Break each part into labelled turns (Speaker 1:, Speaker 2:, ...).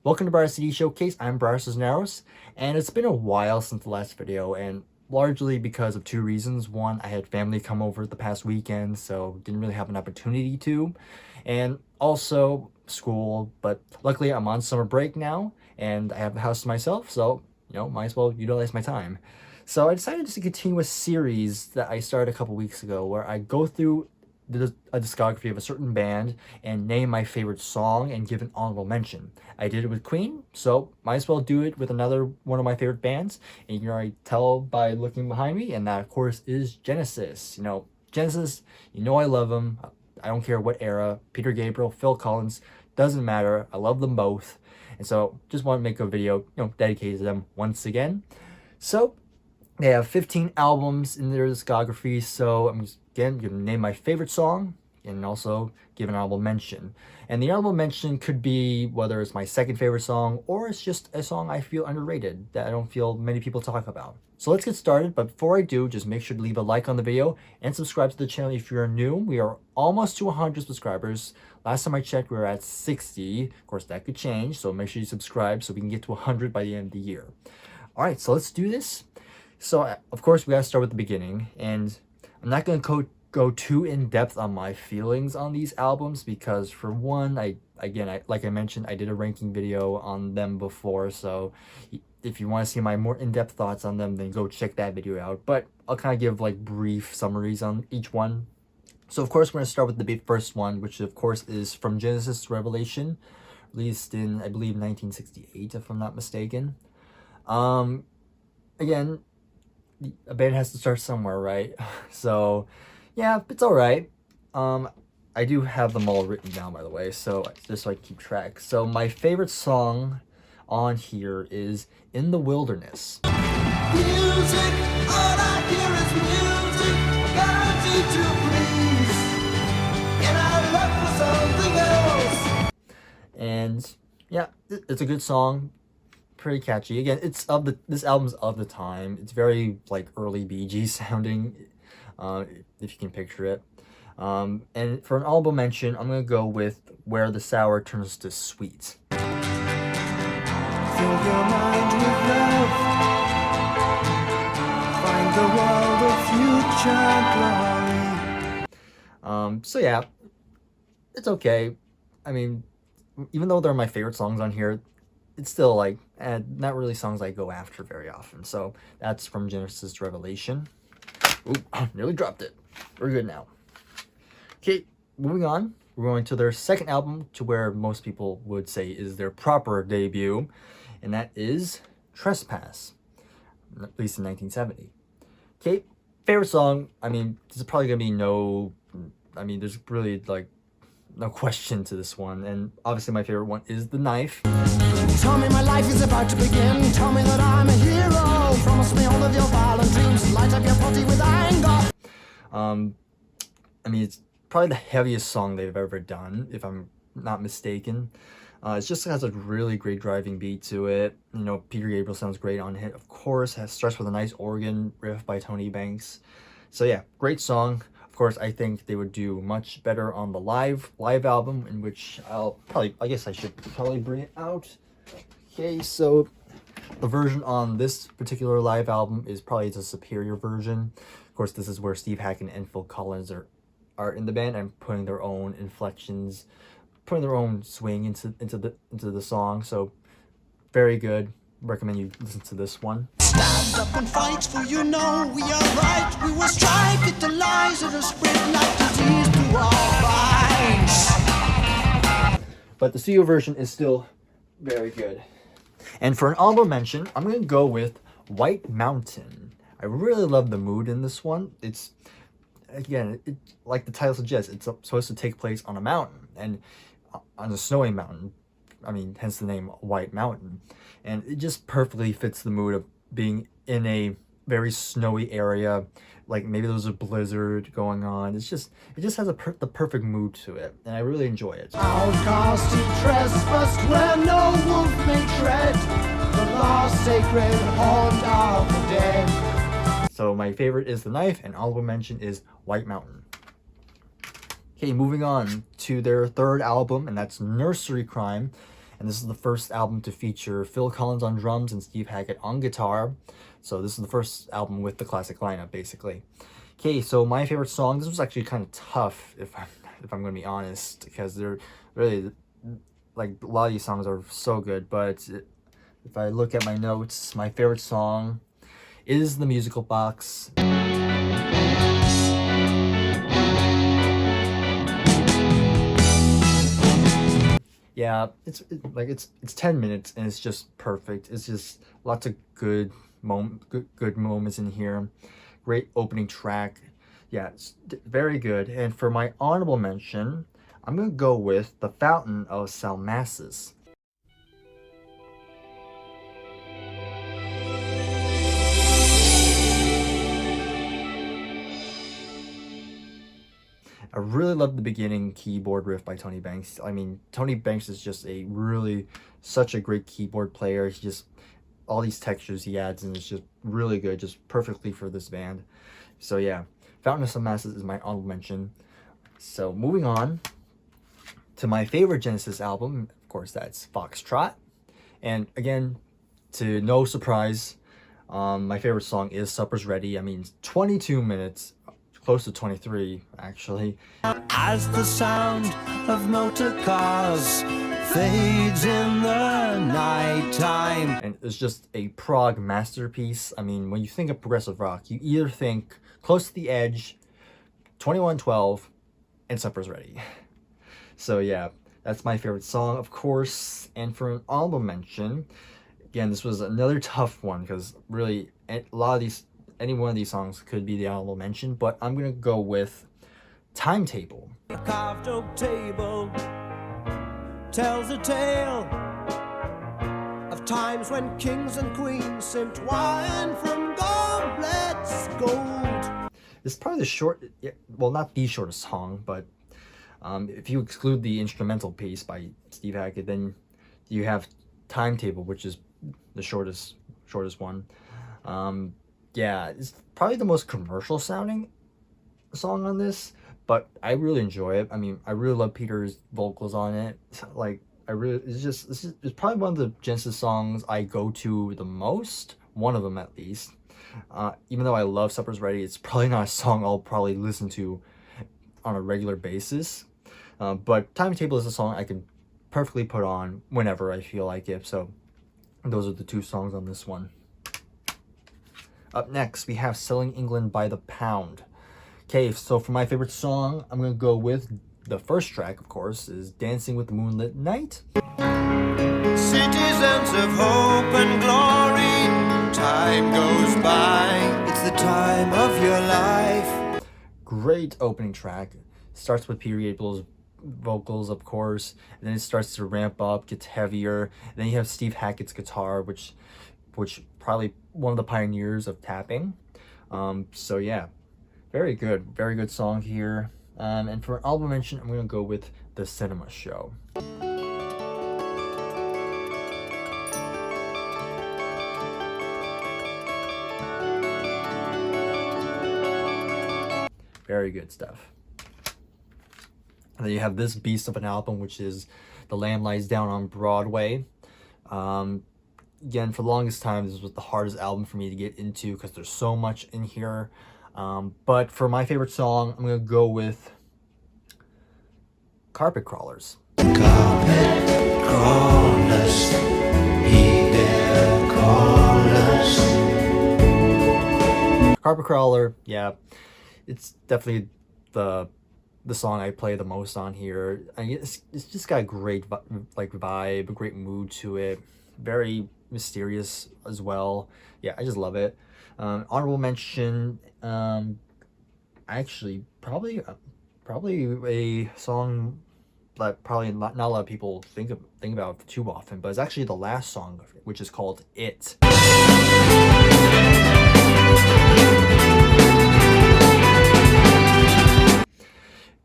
Speaker 1: Welcome to Bryer CD Showcase. I'm Bryer Cisneros, and it's been a while since the last video, and largely because of two reasons. One, I had family come over the past weekend, so didn't really have an opportunity to, and also school, but luckily I'm on summer break now, and I have the house to myself, so, might as well utilize my time. So I decided just to continue a series that I started a couple weeks ago, where I go through a discography of a certain band and name my favorite song and give an honorable mention. I did it with Queen, so might as well do it with another one of my favorite bands. And you can already tell by looking behind me, and that of course is Genesis. Genesis, I love them. I don't care what era, Peter Gabriel, Phil Collins, doesn't matter. I love them both. And so just want to make a video, dedicated to them once again. So they have 15 albums in their discography, so I'm just, again, going to name my favorite song and also give an honorable mention. And the honorable mention could be whether it's my second favorite song or it's just a song I feel underrated that I don't feel many people talk about. So let's get started, but before I do, just make sure to leave a like on the video and subscribe to the channel if you're new. We are almost to 100 subscribers. Last time I checked, we were at 60. Of course, that could change, so make sure you subscribe so we can get to 100 by the end of the year. All right, so let's do this. So, of course, we gotta start with the beginning, and I'm not gonna go too in-depth on my feelings on these albums because, for one, like I mentioned, I did a ranking video on them before, so if you want to see my more in-depth thoughts on them, then go check that video out. But I'll kind of give, brief summaries on each one. So, of course, we're gonna start with the first one, which, of course, is From Genesis to Revelation, released in, I believe, 1968, if I'm not mistaken. Again, a band has to start somewhere, right? So, yeah, it's all right. I do have them all written down, by the way, so just so I keep track. So my favorite song on here is In the Wilderness.
Speaker 2: Music, all I hear is music, guaranteed to please, and I look for something else.
Speaker 1: And yeah, it's a good song. Pretty catchy. Again, this album's of the time. It's very early Bee Gees sounding, if you can picture it. And for an honorable mention, I'm gonna go with Where the Sour Turns to Sweet.
Speaker 2: Fill your mind with love, find the world of future glory.
Speaker 1: So yeah, it's okay. I mean, even though they're my favorite songs on here, it's still not really songs I go after very often. So that's From Genesis to Revelation. Ooh, nearly dropped it. We're good now. Okay, moving on. We're going to their second album, to where most people would say is their proper debut, and that is Trespass, released in 1970. Okay, favorite song. I mean, there's probably gonna be there's really no question to this one, and obviously my favorite one is The Knife.
Speaker 2: Tell me my life is about to begin. Tell me that I'm a hero. Promise me all of your violent dreams. Light up your body with anger.
Speaker 1: I mean, it's probably the heaviest song they've ever done, if I'm not mistaken. It just has a really great driving beat to it. Peter Gabriel sounds great on it. Of course, starts with a nice organ riff by Tony Banks. So yeah, great song. Of course, I think they would do much better on the live album, in which I guess I should probably bring it out. Okay, so the version on this particular live album is probably the superior version. Of course, this is where Steve Hackett and Phil Collins are in the band and putting their own inflections, putting their own swing into the song. So very good. Recommend you listen to this one.
Speaker 2: Stand up and fight, for we are right. We will strike at the lies that are spread like disease to our minds.
Speaker 1: But the studio version is still very good. And for an honorable mention, I'm going to go with White Mountain. I really love the mood in this one. It's, again, like the title suggests, it's supposed to take place on a mountain, and on a snowy mountain. I mean, hence the name White Mountain. And it just perfectly fits the mood of being in a very snowy area. Maybe there's a blizzard going on. It just has the perfect mood to it, and I really enjoy it.
Speaker 2: Outcast who trespass where no wolf may tread, the lost sacred haunt of the dead.
Speaker 1: So my favorite is The Knife, and honorable mention is White Mountain. Okay, moving on to their third album, and that's Nursery Crime. and this is the first album to feature Phil Collins on drums and Steve Hackett on guitar. So this is the first album with the classic lineup, basically. Okay, so my favorite song. This was actually kind of tough, if I'm going to be honest, because they're really, like, a lot of these songs are so good. But if I look at my notes, my favorite song is The Musical Box. Yeah, it's 10 minutes and it's just perfect. It's just lots of good moments in here. Great opening track. Yeah, it's very good. And for my honorable mention, I'm gonna go with The Fountain of Salmacis. I really love the beginning keyboard riff by Tony Banks. I mean, Tony Banks is just such a great keyboard player. He just, all these textures he adds, and it's just really good, just perfectly for this band. So yeah, Fountain of Salmacis is my honorable mention. So moving on to my favorite Genesis album, of course, that's Foxtrot. And again, to no surprise, my favorite song is Supper's Ready. I mean, 22 minutes, close to 23 actually.
Speaker 2: As the sound of motor cars fades in the nighttime.
Speaker 1: And it's just a prog masterpiece. I mean, when you think of progressive rock, you either think Close to the Edge, 2112, and Supper's Ready. So yeah, that's my favorite song, of course. And for an honorable mention, again, this was another tough one because really a lot of these, any one of these songs could be the honorable mention, but I'm gonna go with Timetable.
Speaker 2: A carved oak table tells a tale of times when kings and queens sipped wine from goblets gold.
Speaker 1: It's probably the short, well, not the shortest song, but if you exclude the instrumental piece by Steve Hackett, then you have Timetable, which is the shortest one. Yeah, it's probably the most commercial sounding song on this, but I really enjoy it. I mean, I really love Peter's vocals on it. Like, it's probably one of the Genesis songs I go to the most, one of them at least. Even though I love Supper's Ready, it's probably not a song I'll probably listen to on a regular basis. But Timetable is a song I can perfectly put on whenever I feel like it. So those are the two songs on this one. Up next, we have Selling England by the Pound. Okay, so for my favorite song, I'm going to go with the first track, of course, is Dancing with the Moonlit Night.
Speaker 2: Citizens of hope and glory, time goes by. It's the time of your life.
Speaker 1: Great opening track. Starts with Peter Gabriel's vocals, of course, and then it starts to ramp up, gets heavier. And then you have Steve Hackett's guitar, which probably one of the pioneers of tapping. So yeah, very good song here. And for an album mention, I'm gonna go with The Cinema Show. Very good stuff. And then you have this beast of an album, which is The Lamb Lies Down on Broadway. Again, for the longest time, this was the hardest album for me to get into because there's so much in here. But for my favorite song, I'm going to go with Carpet Crawlers.
Speaker 2: Carpet crawlers, he dare call us.
Speaker 1: Carpet Crawler, yeah, it's definitely the song I play the most on here. I mean, it's just got a great vibe, a great mood to it. Very mysterious as well. Yeah, I just love it. Honorable mention, actually probably a song that probably not a lot of people think about too often, but it's actually the last song, which is called It.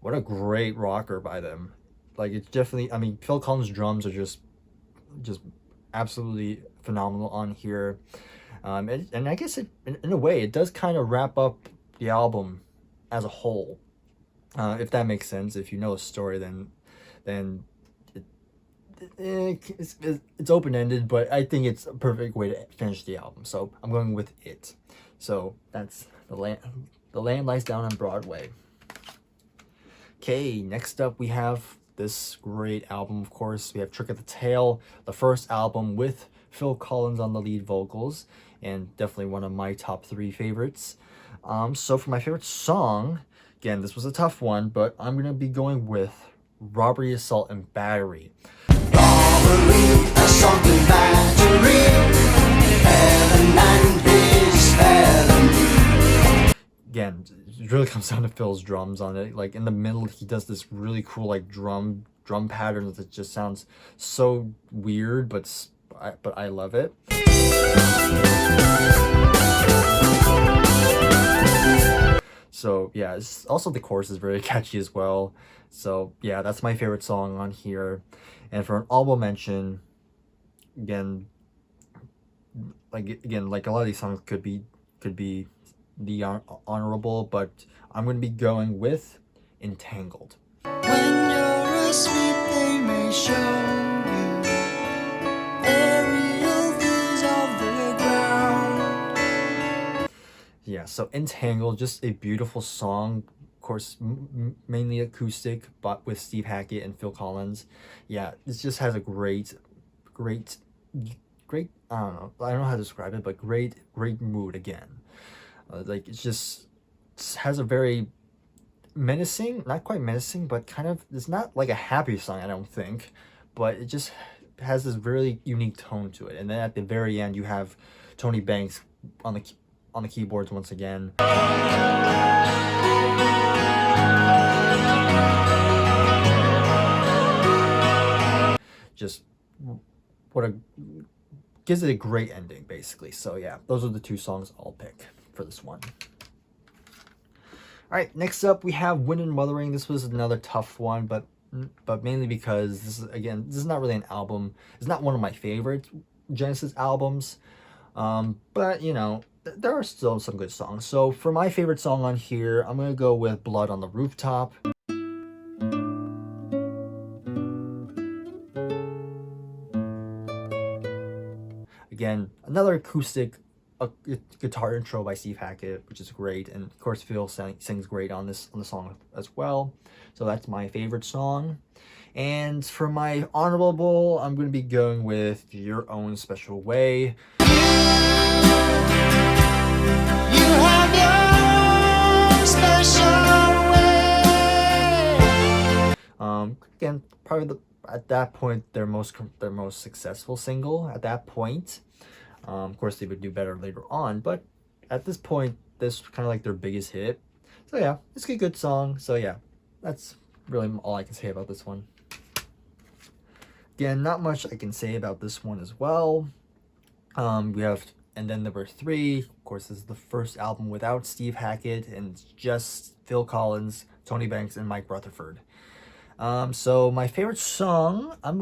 Speaker 1: What a great rocker by them. Like, it's definitely, I mean, Phil Collins' drums are just absolutely phenomenal on here. And I guess in a way, it does kind of wrap up the album as a whole. If that makes sense. If you know the story, then it's open-ended, but I think it's a perfect way to finish the album. So I'm going with it. So that's The Land Lies Down on Broadway. Okay, next up we have this great album, of course. We have Trick of the Tail, the first album with Phil Collins on the lead vocals, and definitely one of my top 3 favorites. So for my favorite song, again, this was a tough one, but I'm gonna be going with Robbery, Assault, and Battery.
Speaker 2: Robbery, assault, and battery, heaven and his felony.
Speaker 1: Again, it really comes down to Phil's drums on it. Like in the middle, he does this really cool like drum pattern that just sounds so weird, but I love it. So yeah, it's also the chorus is very catchy as well. So yeah, that's my favorite song on here. And for an honorable mention, again, like a lot of these songs could be the honorable, but I'm gonna be going with Entangled.
Speaker 2: When you're asleep, they may show you aerial views of the ground.
Speaker 1: Yeah, so Entangled, just a beautiful song. Of course, mainly acoustic, but with Steve Hackett and Phil Collins. Yeah, it just has a great, I don't know how to describe it, but great mood again. Like it's has a very menacing, not quite menacing, but kind of, it's not like a happy song, I don't think, but it just has this really unique tone to it. And then at the very end, you have Tony Banks on the keyboards once again. Just gives it a great ending, basically. So yeah, those are the 2 songs I'll pick for this one. All right, next up we have Wind and Wuthering. This was another tough one, but mainly because this is not really an album. It's not one of my favorite Genesis albums, but you know, there are still some good songs. So for my favorite song on here, I'm gonna go with Blood on the Rooftop. Again, another acoustic guitar intro by Steve Hackett, which is great, and of course Phil sings great on the song as well. So that's my favorite song. And for my honorable, I'm going to be going with Your Own Special Way.
Speaker 2: You have your special way.
Speaker 1: Again, probably at that point their most successful single at that point. Of course, they would do better later on, but at this point, this is kind of like their biggest hit. So yeah, it's a good song. So yeah, that's really all I can say about this one. Again, not much I can say about this one as well. We have, and then number 3, of course, this is the first album without Steve Hackett, and it's just Phil Collins, Tony Banks, and Mike Rutherford. So my favorite song, I'm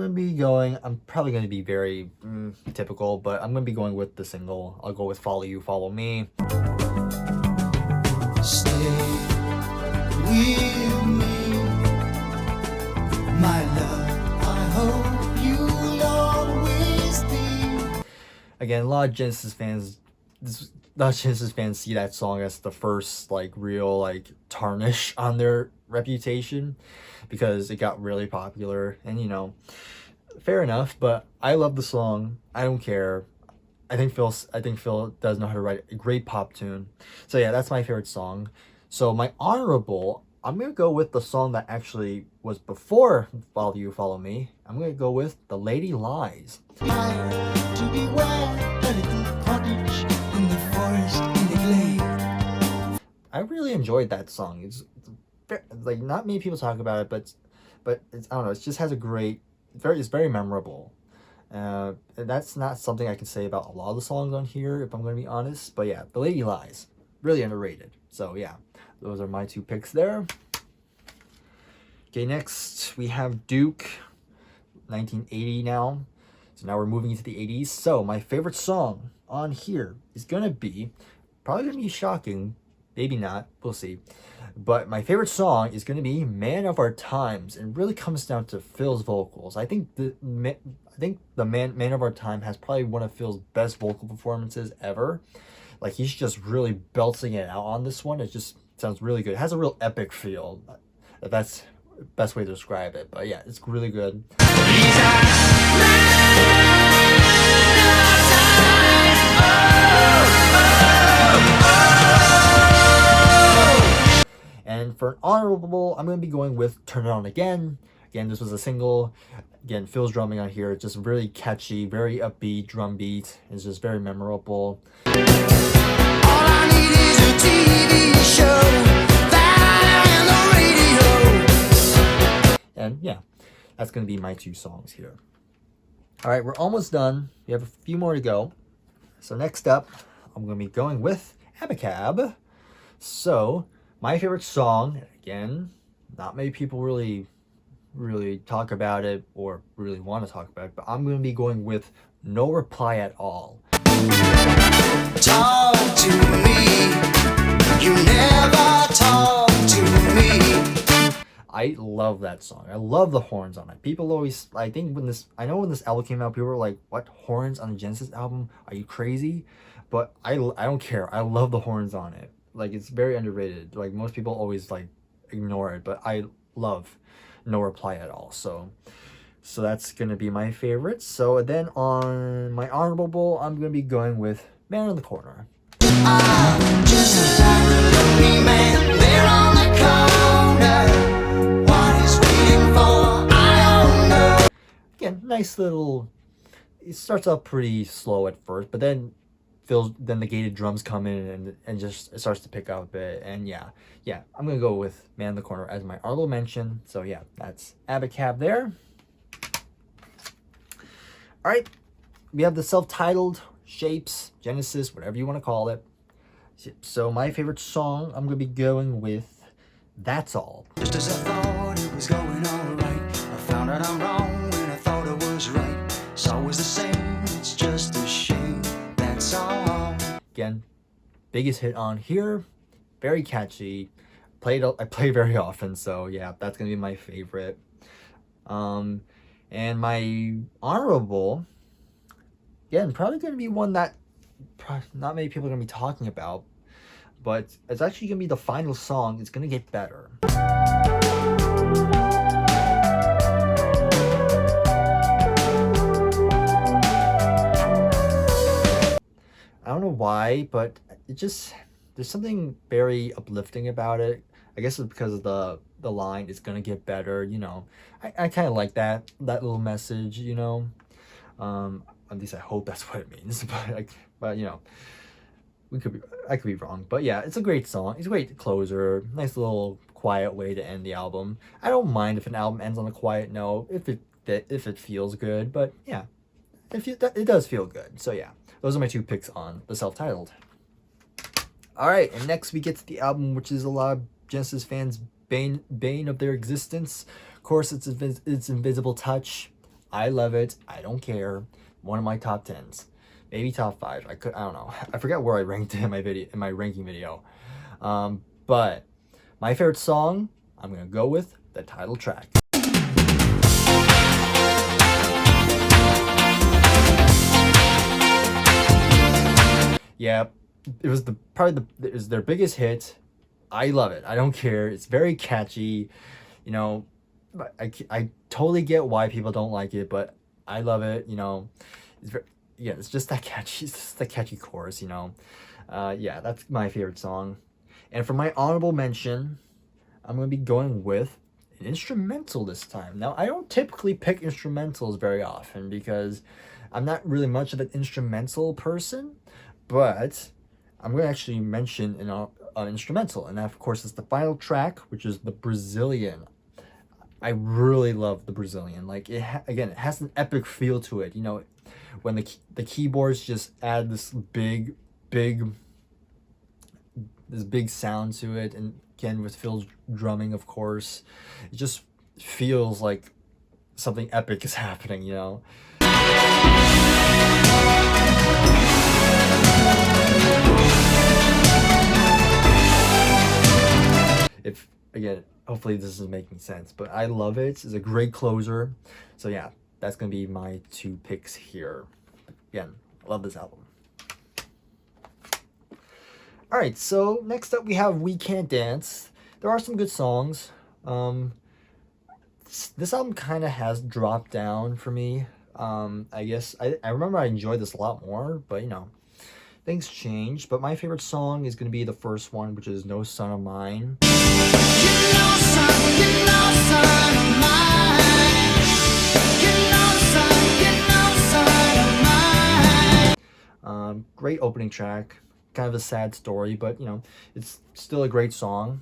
Speaker 1: probably going to be very typical, but I'm going to be going with the single. I'll go with Follow You, Follow Me.
Speaker 2: Stay with me, my love. I hope you'll always be.
Speaker 1: Again, a lot of Genesis fans see that song as the first like real like tarnish on their reputation, because it got really popular, and you know, fair enough, but I love the song. I don't care. I think Phil does know how to write a great pop tune. So yeah, that's my favorite song. So my honorable, I'm gonna go with the song that actually was before Follow You, Follow Me. I'm gonna go with The Lady Lies.
Speaker 2: To beware, a little cottage in the forest, in the glade.
Speaker 1: I really enjoyed that song. It's like not many people talk about it, but it's, I don't know, it just has a great, it's very memorable. And that's not something I can say about a lot of the songs on here, if I'm going to be honest. But yeah, The Lady Lies, really underrated. So yeah, those are my 2 picks there. Okay, next we have Duke, 1980 now. So now we're moving into the 80s. So my favorite song on here is going to be, probably going to be shocking, Maybe not. We'll see. But my favorite song is going to be "Man of Our Times," and it really comes down to Phil's vocals. I think the Man of Our Time has probably one of Phil's best vocal performances ever. Like, he's just really belting it out on this one. It just sounds really good. It has a real epic feel. That's the best way to describe it. But yeah, it's really good. And for an honorable, I'm going to be going with "Turn It On Again." Again, this was a single. Again, Phil's drumming on here. It's just really catchy, very upbeat drum beat. It's just very memorable. All I need is a TV show, that and the radio. And yeah, that's going to be my 2 songs here. All right, we're almost done. We have a few more to go. So next up, I'm going to be going with Abacab. So my favorite song, again, not many people really talk about it or really want to talk about it, but I'm going to be going with "No Reply at All." Talk to me, you never talk to me. I love that song. I love the horns on it. People always, I think when this album came out, people were like, "What, horns on a Genesis album? Are you crazy?" But I don't care. I love the horns on it. Like, it's very underrated. Like, most people always like ignore it, but I love "No Reply at All." So that's gonna be my favorite. So then on my honorable, I'm gonna be going with "Man in the Corner." Just like a lonely man there on the corner. What he's waiting for, I don't know. Again, nice little. It starts out pretty slow at first, but then the gated drums come in and just it starts to pick up a bit. And yeah, I'm gonna go with "Man in the Corner" as my honorable mention. So yeah, that's Abacab there. All right, we have the self-titled, Shapes, Genesis, whatever you want to call it. So my favorite song, I'm gonna be going with "That's All." Just as I thought it was going all right, I found out I'm wrong when I thought it was right. It's always the same, it's just a shame. That's all. Again, biggest hit on here, very catchy. I play very often, so yeah, that's gonna be my favorite. And my honorable, again, probably gonna be one that not many people are gonna be talking about, but it's actually gonna be the final song. It's gonna get better. I don't know why, but there's something very uplifting about it. I guess it's because of the line, "It's gonna get better," you know. I kind of like that little message, you know. At least I hope that's what it means. But you know, I could be wrong. But yeah, it's a great song. It's a great closer. Nice little quiet way to end the album. I don't mind if an album ends on a quiet note if it feels good. But yeah, it does feel good. So yeah, those are my 2 picks on the self-titled. All right, and next we get to the album, which is a lot of Genesis fans' bane of their existence. Of course, it's Invisible Touch. I love it. I don't care. One of my top 10s, maybe top 5. I don't know. I forget where I ranked it in my ranking video. But my favorite song, I'm gonna go with the title track. Yeah, it was their biggest hit. I love it. I don't care. It's very catchy. You know, I totally get why people don't like it, but I love it. You know, it's just that catchy. It's just the catchy chorus. You know, yeah, that's my favorite song. And for my honorable mention, I'm gonna be going with an instrumental this time. Now, I don't typically pick instrumentals very often because I'm not really much of an instrumental person, but I'm going to actually mention an instrumental, and that, of course, is the final track, which is the Brazilian. I really love the Brazilian. Like, it has an epic feel to it. You know, when the keyboards just add this big sound to it, and again with Phil's drumming, of course, it just feels like something epic is happening. You know. hopefully this is making sense, but I love it. It's a great closer. So yeah, that's gonna be my 2 picks here. Again, I love this album. All right, so next up we have We Can't Dance. There are some good songs. This album kind of has dropped down for me. I guess I remember I enjoyed this a lot more, but you know, things change. But my favorite song is going to be the first one, which is No Son of Mine. Great opening track. Kind of a sad story, but you know, it's still a great song.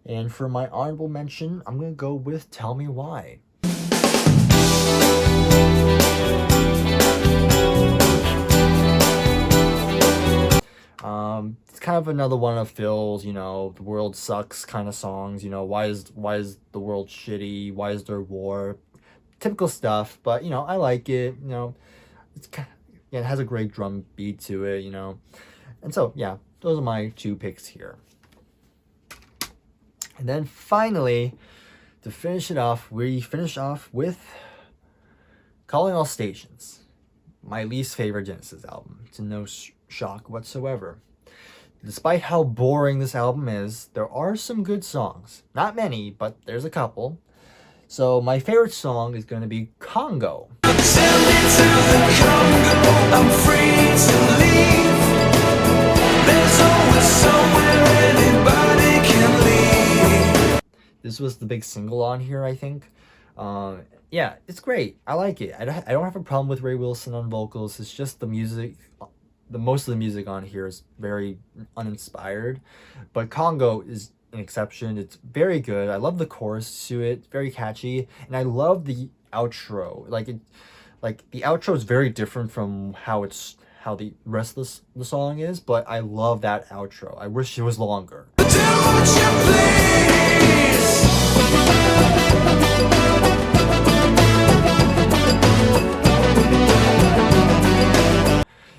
Speaker 1: And for my honorable mention, I'm going to go with Tell Me Why. It's kind of another one of Phil's, you know, the world sucks kind of songs. You know, why is the world shitty? Why is there war? Typical stuff, but you know, I like it. You know, it's kind of, yeah, it has a great drum beat to it. You know, and so yeah, those are my 2 picks here. And then finally, to finish it off, we finish off with Calling All Stations, my least favorite Genesis album, to no shock whatsoever. Despite how boring this album is, there are some good songs. Not many, but there's a couple. So my favorite song is going to be Congo.
Speaker 2: Send me to the Congo, I'm free to leave. There's always somewhere anybody can leave.
Speaker 1: This was the big single on here, I think. Yeah, it's great. I like it. I don't have a problem with Ray Wilson on vocals. It's just the music, most of the music on here is very uninspired. But Congo is an exception. It's very good. I love the chorus to it. Very catchy. And I love the outro. Like the outro is very different from how the rest of the song is, but I love that outro. I wish it was longer.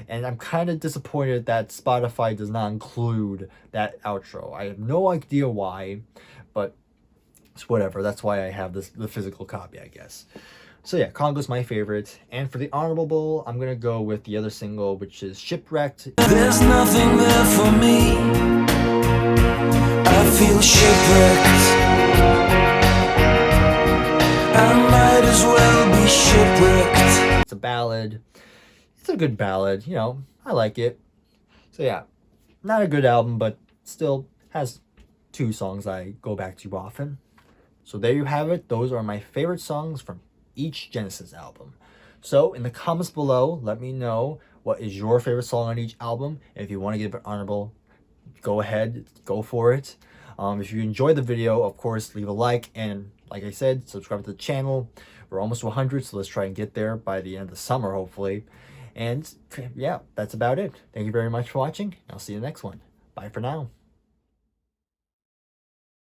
Speaker 1: And I'm kind of disappointed that Spotify does not include that outro. I have no idea why, but it's whatever. That's why I have the physical copy, I guess. So yeah, Congo's my favorite. And for the honorable, I'm gonna go with the other single, which is Shipwrecked.
Speaker 2: There's nothing there for me. I feel shipwrecked. I might as well be shipwrecked.
Speaker 1: It's a ballad. It's a good ballad, you know, I like it. So yeah, not a good album, but still has 2 songs I go back to often. So there you have it. Those are my favorite songs from each Genesis album. So in the comments below, let me know what is your favorite song on each album. And if you want to give it honorable, go ahead, go for it. If you enjoyed the video, of course, leave a like. And like I said, subscribe to the channel. We're almost to 100, so let's try and get there by the end of the summer, hopefully. And yeah, that's about it. Thank you very much for watching. I'll see you in the next one. Bye for now.